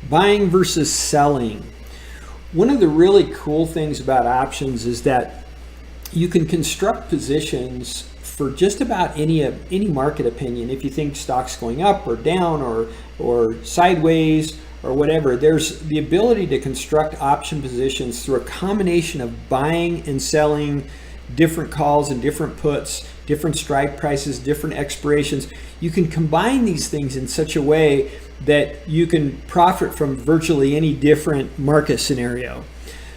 Buying versus selling. One of the really cool things about options is that you can construct positions for just about any market opinion. If you think stock's going up or down or sideways or whatever, there's the ability to construct option positions through a combination of buying and selling, different calls and different puts, different strike prices, different expirations. You can combine these things in such a way that you can profit from virtually any different market scenario.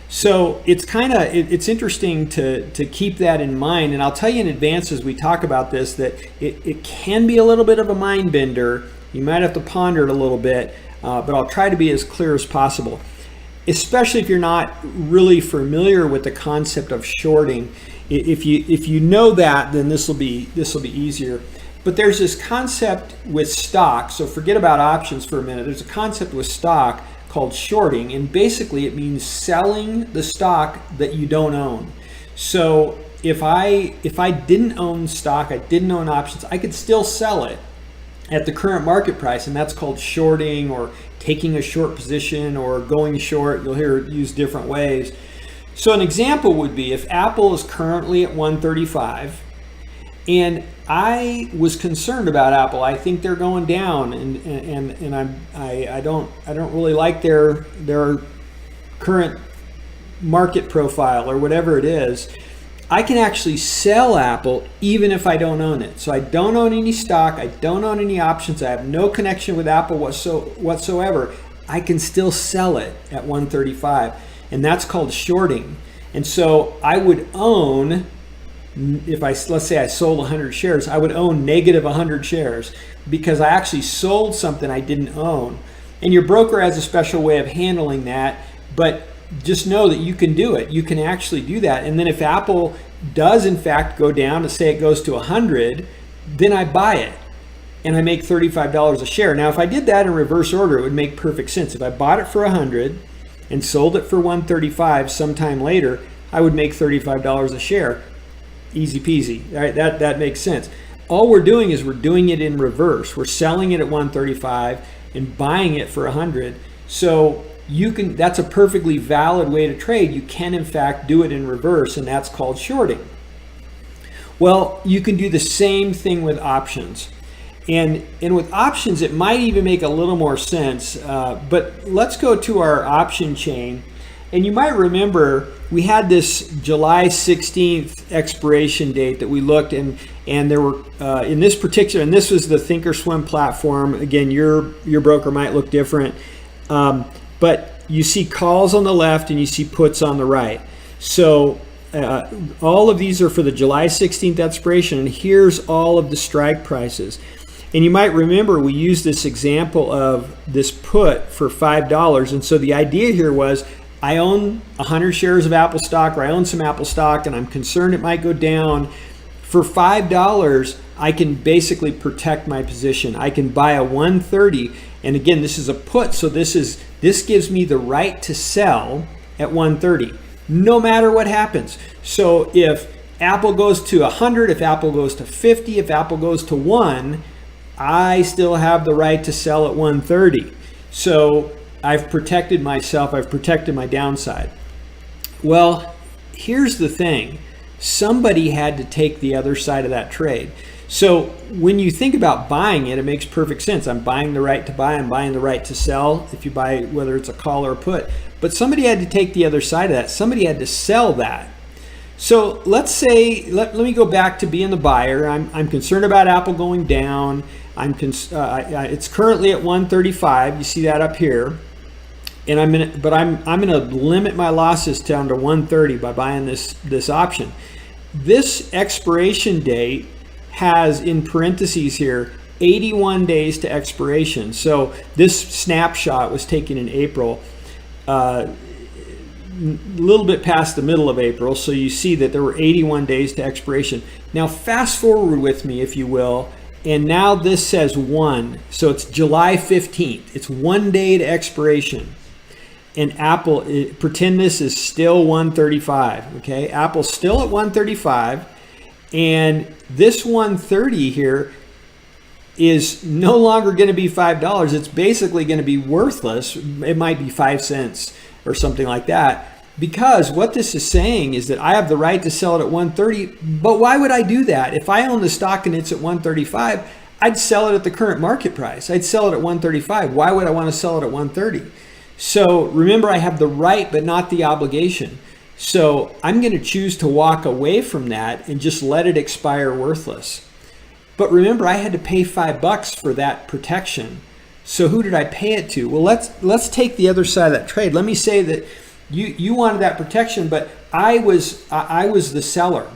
So it's interesting to keep that in mind. And I'll tell you in advance as we talk about this that it can be a little bit of a mind bender. You might have to ponder it a little bit, but I'll try to be as clear as possible, especially if you're not really familiar with the concept of shorting. If you know that, then this will be easier. But there's this concept with stock, so forget about options for a minute. There's a concept with stock called shorting, and basically it means selling the stock that you don't own. So if I didn't own stock, I didn't own options, I could still sell it at the current market price, and that's called shorting or taking a short position or going short. You'll hear it used different ways. So an example would be if Apple is currently at 135 and I was concerned about Apple. I think they're going down, and I don't really like their current market profile or whatever it is. I can actually sell Apple even if I don't own it. So I don't own any stock, I don't own any options, I have no connection with Apple whatsoever. I can still sell it at 135, and that's called shorting. And so I would own, if let's say I sold 100 shares, I would own negative 100 shares because I actually sold something I didn't own. And your broker has a special way of handling that, but just know that you can do it. You can actually do that. And then if Apple does in fact go down, to say it goes to 100, then I buy it and I make $35 a share. Now, if I did that in reverse order, it would make perfect sense. If I bought it for 100 and sold it for 135 sometime later, I would make $35 a share. Easy peasy, right? That makes sense. All we're doing is we're doing it in reverse. We're selling it at 135 and buying it for 100. So that's a perfectly valid way to trade. You can in fact do it in reverse, and that's called shorting. Well, you can do the same thing with options. And with options, it might even make a little more sense. But let's go to our option chain. And you might remember we had this July 16th expiration date that we looked, and there were in this particular, and this was the Thinkorswim platform. Again, your broker might look different, but you see calls on the left and you see puts on the right. So all of these are for the July 16th expiration, and here's all of the strike prices. And you might remember we used this example of this put for $5, and so the idea here was, I own 100 shares of Apple stock, or I own some Apple stock, and I'm concerned it might go down. For $5, I can basically protect my position. I can buy a 130, and again, this is a put, so this gives me the right to sell at 130, no matter what happens. So if Apple goes to 100, if Apple goes to 50, if Apple goes to 1, I still have the right to sell at 130. So I've protected myself, I've protected my downside. Well, here's the thing. Somebody had to take the other side of that trade. So when you think about buying it, it makes perfect sense. I'm buying the right to buy, I'm buying the right to sell, if you buy, whether it's a call or a put. But somebody had to take the other side of that. Somebody had to sell that. So let's say, let me go back to being the buyer. I'm concerned about Apple going down. It's currently at 135. You see that up here. And I'm gonna limit my losses down to 130 by buying this option. This expiration date has in parentheses here 81 days to expiration. So this snapshot was taken in April, a little bit past the middle of April. So you see that there were 81 days to expiration. Now fast forward with me, if you will, and now this says 1. So it's July 15th. It's 1 day to expiration. And Apple, pretend this is still 135, okay? Apple's still at 135, and this 130 here is no longer going to be $5. It's basically going to be worthless. It might be 5 cents or something like that. Because what this is saying is that I have the right to sell it at 130, but why would I do that? If I own the stock and it's at 135, I'd sell it at the current market price. I'd sell it at 135. Why would I want to sell it at 130? So remember, I have the right, but not the obligation. So I'm going to choose to walk away from that and just let it expire worthless. But remember, I had to pay $5 for that protection. So who did I pay it to? Well, let's take the other side of that trade. Let me say that you wanted that protection, but I was the seller.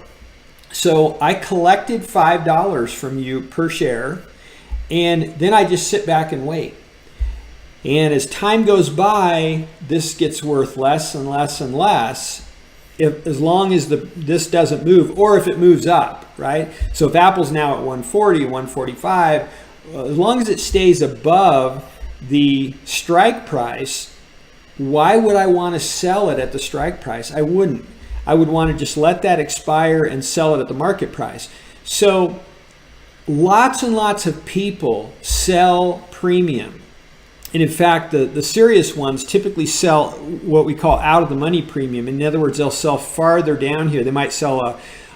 So I collected $5 from you per share, and then I just sit back and wait. And as time goes by, this gets worth less and less and less, as long as this doesn't move, or if it moves up, right? So if Apple's now at 140, 145, as long as it stays above the strike price, why would I want to sell it at the strike price? I wouldn't. I would want to just let that expire and sell it at the market price. So lots and lots of people sell premium. And in fact, the serious ones typically sell what we call out of the money premium. In other words, they'll sell farther down here. They might sell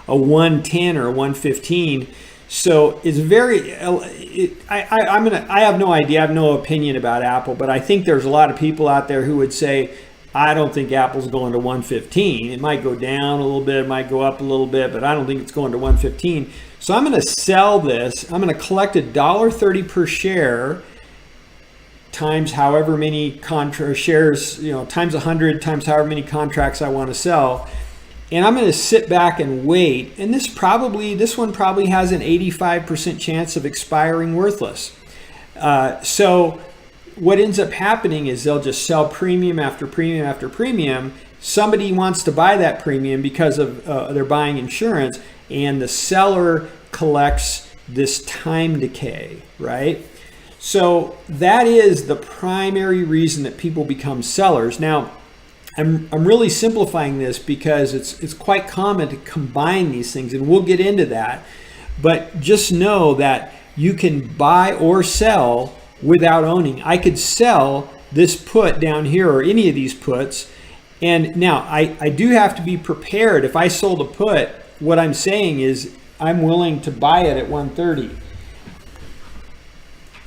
a 110 or a 115. So it's very, I have no idea. I have no opinion about Apple, but I think there's a lot of people out there who would say, I don't think Apple's going to 115. It might go down a little bit, it might go up a little bit, but I don't think it's going to 115. So I'm going to sell this. I'm going to collect $1.30 per share times however many shares, times 100, times however many contracts I want to sell. And I'm going to sit back and wait. And this one probably has an 85% chance of expiring worthless. So what ends up happening is they'll just sell premium after premium after premium. Somebody wants to buy that premium because of they're buying insurance, and the seller collects this time decay, right? So that is the primary reason that people become sellers. Now, I'm really simplifying this because it's quite common to combine these things, and we'll get into that. But just know that you can buy or sell without owning. I could sell this put down here or any of these puts, and now I do have to be prepared. If I sold a put, what I'm saying is I'm willing to buy it at 130.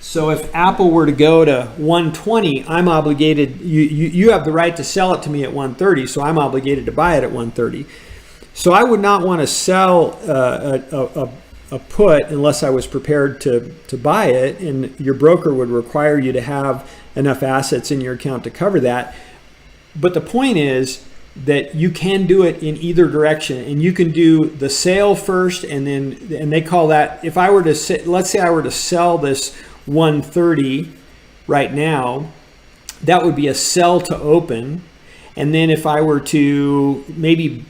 So if Apple were to go to 120, I'm obligated, you have the right to sell it to me at 130, so I'm obligated to buy it at 130. So I would not want to sell a put unless I was prepared to buy it, and your broker would require you to have enough assets in your account to cover that. But the point is that you can do it in either direction, and you can do the sale first, and they call that, if I were to let's say I were to sell this 130 right now, that would be a sell to open. And then if I were to maybe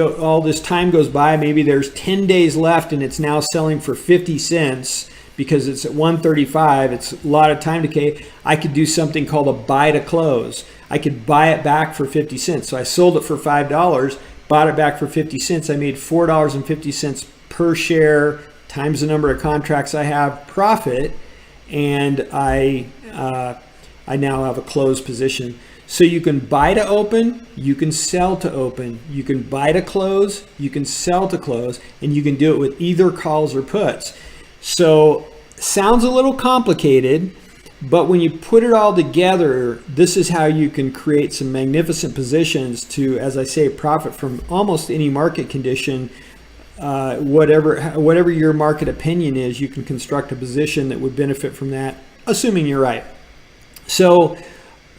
all this time goes by, maybe there's 10 days left and it's now selling for 50 cents because it's at 135, it's a lot of time decay, I could do something called a buy to close. I could buy it back for 50 cents. So I sold it for $5, bought it back for 50 cents. I made $4.50 per share times the number of contracts I have profit, and I now have a closed position. So you can buy to open, you can sell to open, you can buy to close, you can sell to close, and you can do it with either calls or puts. So sounds a little complicated, but when you put it all together, this is how you can create some magnificent positions to, as I say, profit from almost any market condition. Whatever your market opinion is, you can construct a position that would benefit from that, assuming you're right. So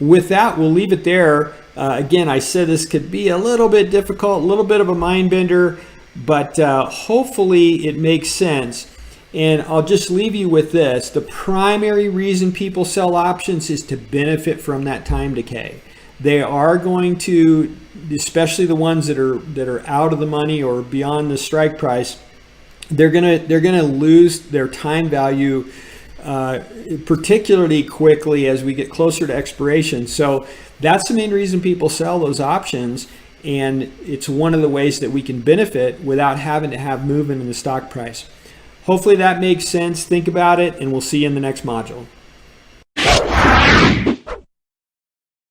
with that, we'll leave it there. Again, I said this could be a little bit difficult, a little bit of a mind bender, but hopefully it makes sense. And I'll just leave you with this. The primary reason people sell options is to benefit from that time decay. They are going to, especially the ones that are out of the money or beyond the strike price, they're gonna lose their time value particularly quickly as we get closer to expiration. So that's the main reason people sell those options, and it's one of the ways that we can benefit without having to have movement in the stock price. Hopefully that makes sense. Think about it, and we'll see you in the next module.